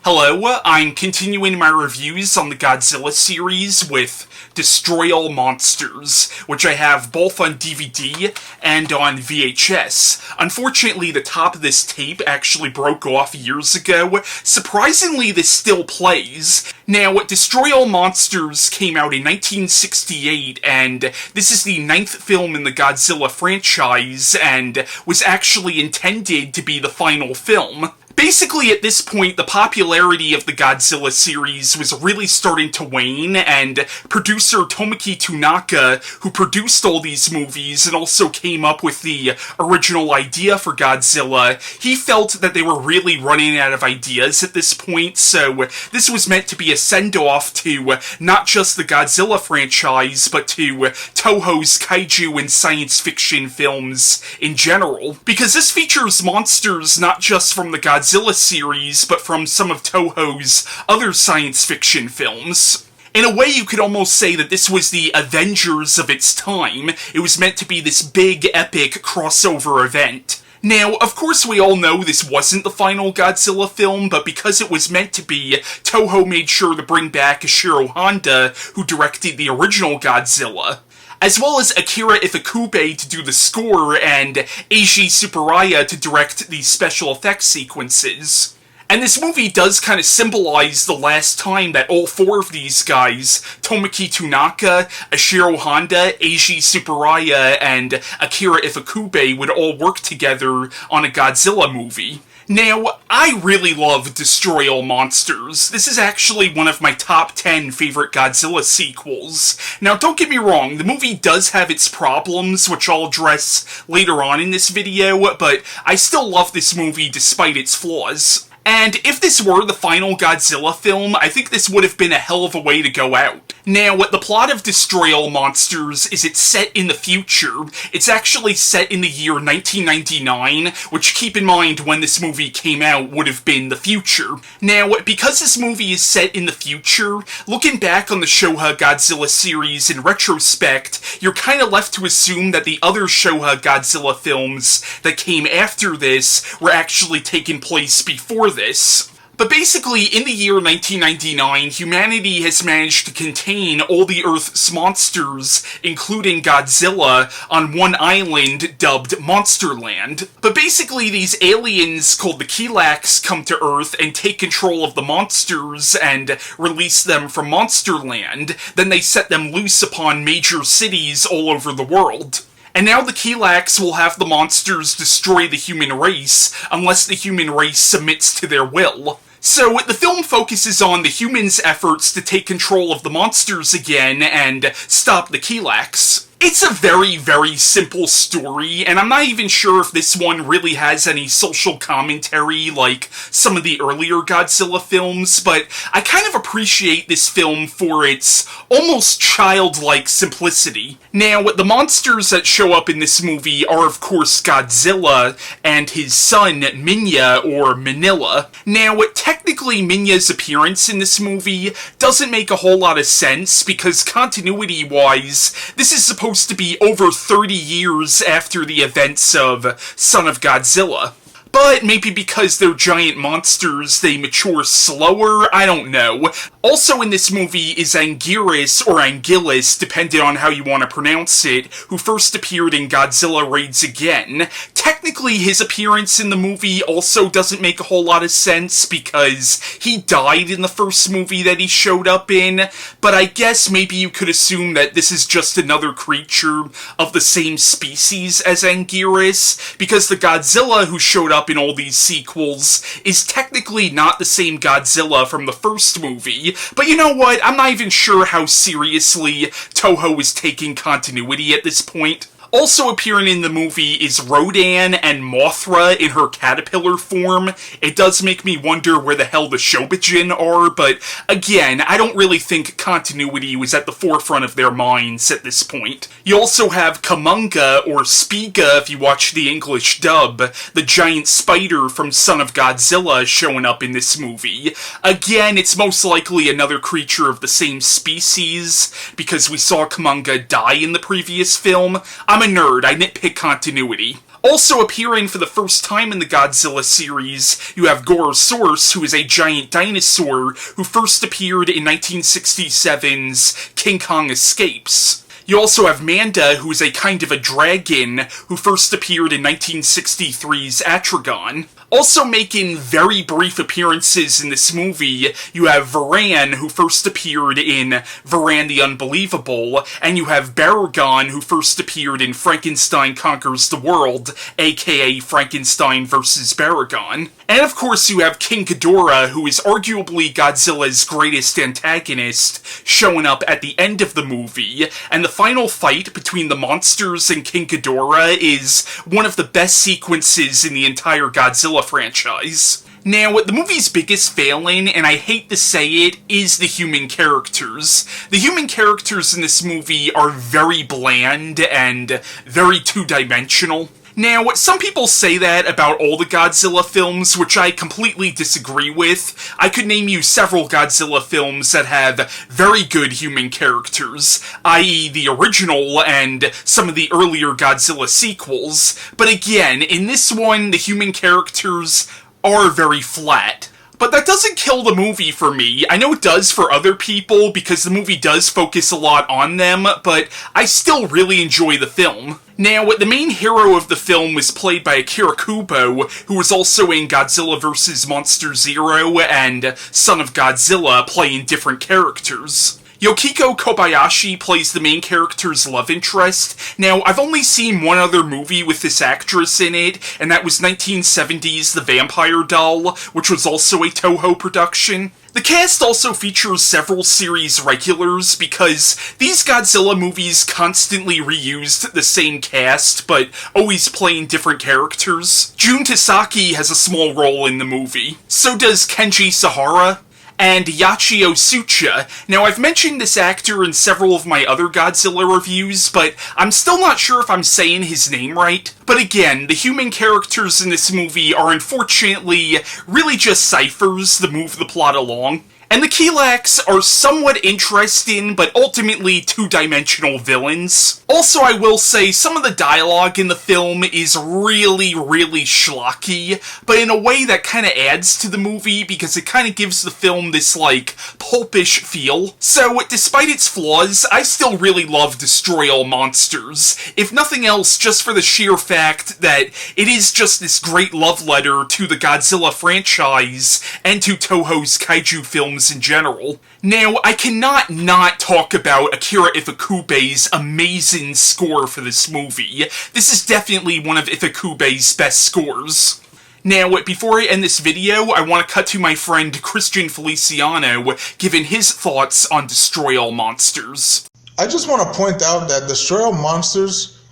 Hello, I'm continuing my reviews on the Godzilla series with Destroy All Monsters, which I have both on DVD and on VHS. Unfortunately, the top of this tape actually broke off years ago. Surprisingly, this still plays. Now, Destroy All Monsters came out in 1968, and this is the 9th film in the Godzilla franchise, and was actually intended to be the final film. Basically, at this point, the popularity of the Godzilla series was really starting to wane, and producer Tomoyuki Tanaka, who produced all these movies and also came up with the original idea for Godzilla, he felt that they were really running out of ideas at this point, so this was meant to be a send-off to not just the Godzilla franchise, but to Toho's kaiju and science fiction films in general. Because this features monsters not just from the Godzilla series, but from some of Toho's other science fiction films. In a way, you could almost say that this was the Avengers of its time. It was meant to be this big, epic crossover event. Now, of course we all know this wasn't the final Godzilla film, but because it was meant to be, Toho made sure to bring back Ishiro Honda, who directed the original Godzilla, as well as Akira Ifukube to do the score, and Eiji Tsuburaya to direct the special effects sequences. And this movie does kind of symbolize the last time that all four of these guys, Tomoyuki Tanaka, Ishiro Honda, Eiji Tsuburaya, and Akira Ifukube, would all work together on a Godzilla movie. Now, I really love Destroy All Monsters. This is actually one of my top 10 favorite Godzilla sequels. Now, don't get me wrong, the movie does have its problems, which I'll address later on in this video, but I still love this movie despite its flaws. And if this were the final Godzilla film, I think this would have been a hell of a way to go out. Now, the plot of Destroy All Monsters is it's set in the future. It's actually set in the year 1999, which, keep in mind, when this movie came out would have been the future. Now, because this movie is set in the future, looking back on the Showa Godzilla series in retrospect, you're kind of left to assume that the other Showa Godzilla films that came after this were actually taking place before this. But basically, in the year 1999, humanity has managed to contain all the Earth's monsters, including Godzilla, on one island dubbed Monsterland. But basically, these aliens called the Kilaaks come to Earth and take control of the monsters and release them from Monsterland. Then they set them loose upon major cities all over the world. And now the Kilaaks will have the monsters destroy the human race, unless the human race submits to their will. So, the film focuses on the humans' efforts to take control of the monsters again and stop the Kilaaks. It's a very, very simple story, and I'm not even sure if this one really has any social commentary like some of the earlier Godzilla films, but I kind of appreciate this film for its almost childlike simplicity. Now, the monsters that show up in this movie are, of course, Godzilla and his son, Minya, or Manila. Now, technically, Minya's appearance in this movie doesn't make a whole lot of sense, because continuity-wise, this is supposed to be over 30 years after the events of Son of Godzilla. But maybe because they're giant monsters, they mature slower, I don't know. Also in this movie is Anguirus, or Anguillus, depending on how you want to pronounce it, who first appeared in Godzilla Raids Again. Technically, his appearance in the movie also doesn't make a whole lot of sense, because he died in the first movie that he showed up in, but I guess maybe you could assume that this is just another creature of the same species as Anguirus, because the Godzilla who showed up in all these sequels is technically not the same Godzilla from the first movie, but you know what, I'm not even sure how seriously Toho is taking continuity at this point. Also appearing in the movie is Rodan and Mothra in her caterpillar form. It does make me wonder where the hell the Shobijin are, but again, I don't really think continuity was at the forefront of their minds at this point. You also have Kamunga, or Spiga if you watch the English dub, the giant spider from Son of Godzilla showing up in this movie. Again, it's most likely another creature of the same species, because we saw Kamunga die in the previous film. I'm a nerd, I nitpick continuity. Also appearing for the first time in the Godzilla series, you have Gorosaurus, who is a giant dinosaur who first appeared in 1967's King Kong Escapes. You also have Manda, who is a kind of a dragon, who first appeared in 1963's Atragon. Also making very brief appearances in this movie, you have Varan, who first appeared in Varan the Unbelievable, and you have Baragon, who first appeared in Frankenstein Conquers the World, aka Frankenstein vs. Baragon. And of course you have King Ghidorah, who is arguably Godzilla's greatest antagonist, showing up at the end of the movie, and the final fight between the monsters and King Ghidorah is one of the best sequences in the entire Godzilla franchise. Now, the movie's biggest failing, and I hate to say it, is the human characters. The human characters in this movie are very bland and very two-dimensional. Now, some people say that about all the Godzilla films, which I completely disagree with. I could name you several Godzilla films that have very good human characters, i.e. the original and some of the earlier Godzilla sequels, but again, in this one, the human characters are very flat. But that doesn't kill the movie for me. I know it does for other people, because the movie does focus a lot on them, but I still really enjoy the film. Now, the main hero of the film was played by Akira Kubo, who was also in Godzilla vs. Monster Zero and Son of Godzilla, playing different characters. Yukiko Kobayashi plays the main character's love interest. Now, I've only seen one other movie with this actress in it, and that was 1970's The Vampire Doll, which was also a Toho production. The cast also features several series regulars, because these Godzilla movies constantly reused the same cast, but always playing different characters. Jun Tazaki has a small role in the movie. So does Kenji Sahara, and Yoshio Tsuchiya. Now, I've mentioned this actor in several of my other Godzilla reviews, but I'm still not sure if I'm saying his name right. But again, the human characters in this movie are unfortunately really just ciphers that move the plot along. And the Kilaaks are somewhat interesting, but ultimately two-dimensional villains. Also, I will say, some of the dialogue in the film is really, really schlocky, but in a way that kind of adds to the movie, because it kind of gives the film this, like, pulpish feel. So, despite its flaws, I still really love Destroy All Monsters. If nothing else, just for the sheer fact that it is just this great love letter to the Godzilla franchise, and to Toho's kaiju films in general. Now, I cannot not talk about Akira Ifukube's amazing score for this movie. This is definitely one of Ifukube's best scores. Now, before I end this video, I want to cut to my friend Christian Feliciano, giving his thoughts on Destroy All Monsters. I just want to point out that Destroy All Monsters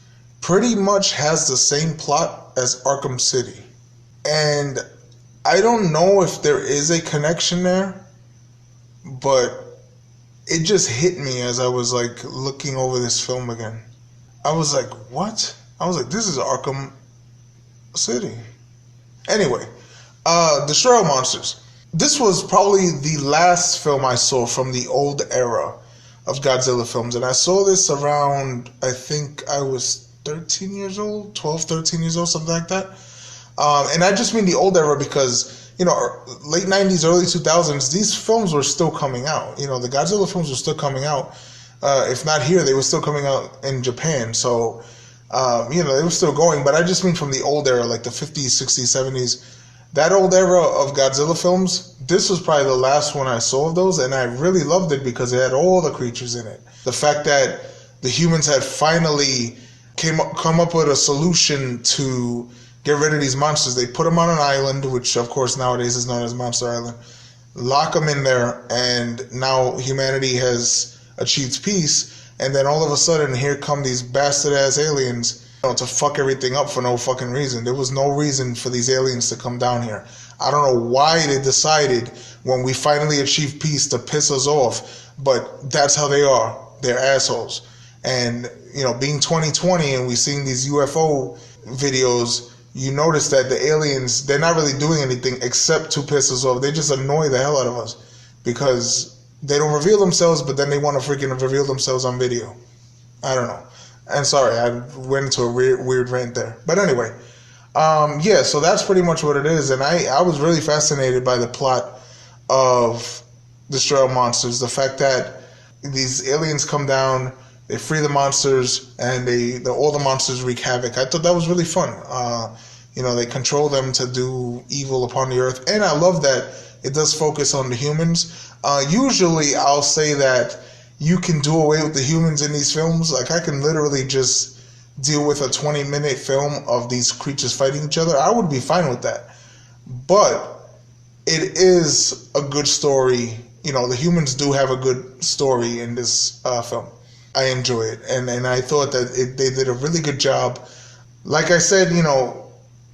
pretty much has the same plot as Arkham City. And I don't know if there is a connection there, but it just hit me as I was like looking over this film again. I was like, what? I was like, this is Arkham City. Anyway, Destroy All Monsters. This was probably the last film I saw from the old era of Godzilla films. And I saw this around, I think I was 13 years old, 12, 13 years old, something like that. And I just mean the old era because, you know, late 90s, early 2000s, these films were still coming out. You know, the Godzilla films were still coming out. If not here, they were still coming out in Japan. So, you know, they were still going. But I just mean from the old era, like the 50s, 60s, 70s. That old era of Godzilla films, this was probably the last one I saw of those. And I really loved it because it had all the creatures in it. The fact that the humans had finally come up with a solution to get rid of these monsters. They put them on an island, which of course nowadays is known as Monster Island, lock them in there, and now humanity has achieved peace, and then all of a sudden here come these bastard-ass aliens, you know, to fuck everything up for no fucking reason. There was no reason for these aliens to come down here. I don't know why they decided when we finally achieved peace to piss us off, but that's how they are. They're assholes. And, you know, being 2020 and we seeing these UFO videos, you notice that the aliens, they're not really doing anything except to piss us off. They just annoy the hell out of us because they don't reveal themselves, but then they want to freaking reveal themselves on video. I don't know. And sorry, I went into a weird rant there. But anyway, yeah, so that's pretty much what it is. And I was really fascinated by the plot of Destroy All Monsters. The fact that these aliens come down, they free the monsters, and all the monsters wreak havoc. I thought that was really fun. They control them to do evil upon the earth. And I love that it does focus on the humans. Usually I'll say that you can do away with the humans in these films. Like, I can literally just deal with a 20-minute film of these creatures fighting each other. I would be fine with that. But it is a good story. The humans do have a good story in this film. I enjoy it. And I thought that they did a really good job. Like I said,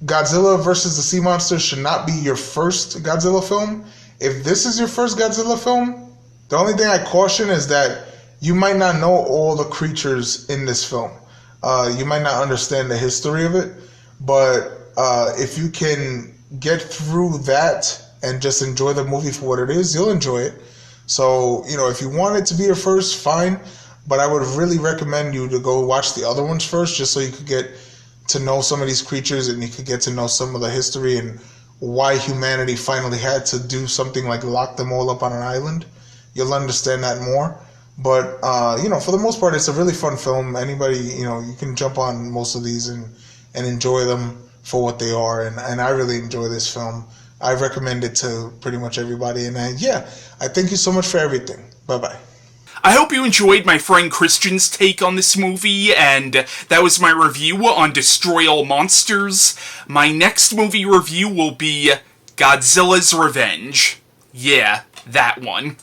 Godzilla versus the Sea Monsters should not be your first Godzilla film. If this is your first Godzilla film, the only thing I caution is that you might not know all the creatures in this film. You might not understand the history of it, but if you can get through that and just enjoy the movie for what it is, you'll enjoy it. So, if you want it to be your first, fine, but I would really recommend you to go watch the other ones first, just so you could get to know some of these creatures and you could get to know some of the history and why humanity finally had to do something like lock them all up on an island. You'll understand that more. But, for the most part, it's a really fun film. Anybody, you can jump on most of these and enjoy them for what they are. And I really enjoy this film. I recommend it to pretty much everybody. And I thank you so much for everything. Bye-bye. I hope you enjoyed my friend Christian's take on this movie, and that was my review on Destroy All Monsters. My next movie review will be Godzilla's Revenge. Yeah, that one.